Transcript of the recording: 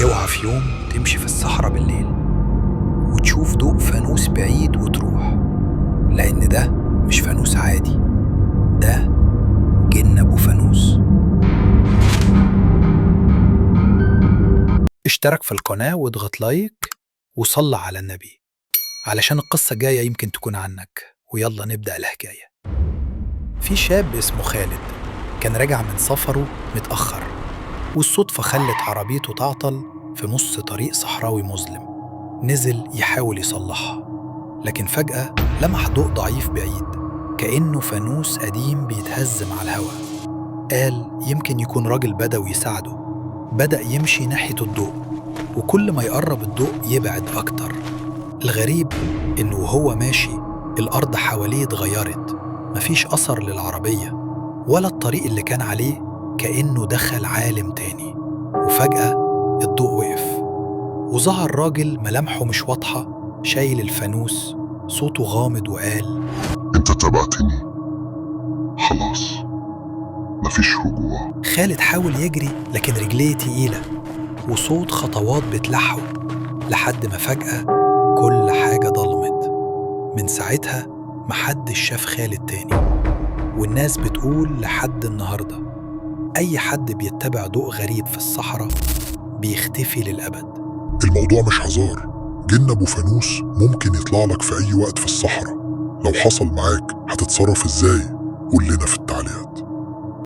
اوعى في يوم تمشي في الصحراء بالليل وتشوف ضوء فانوس بعيد وتروح، لأن ده مش فانوس عادي، ده جن أبو فانوس. اشترك في القناة واضغط لايك وصلى على النبي علشان القصة الجاية يمكن تكون عنك. ويلا نبدأ الحكاية. في شاب اسمه خالد كان راجع من سفره متأخر، والصدفة خلت عربيته تعطل في نص طريق صحراوي مظلم. نزل يحاول يصلحها، لكن فجأة لمح ضوء ضعيف بعيد كأنه فانوس قديم بيتهز مع الهواء. قال يمكن يكون راجل بدوي يساعده. بدأ يمشي ناحية الضوء، وكل ما يقرب الضوء يبعد أكتر. الغريب إنه وهو ماشي الأرض حواليه اتغيرت، مفيش أثر للعربية ولا الطريق اللي كان عليه، كأنه دخل عالم تاني. وفجأة الضوء وقف وظهر راجل ملامحه مش واضحة شايل الفانوس. صوته غامض وقال: انت تبعتني، خلاص مفيش رجوع. خالد حاول يجري لكن رجليه تقيلة وصوت خطوات بتلحه، لحد ما فجأة كل حاجة ضلمت. من ساعتها محدش شاف خالد تاني، والناس بتقول لحد النهاردة أي حد بيتبع ضوء غريب في الصحراء بيختفي للأبد. الموضوع مش هزار، جن ابو فانوس ممكن يطلع لك في اي وقت في الصحراء. لو حصل معاك هتتصرف ازاي؟ قول لنا في التعليقات.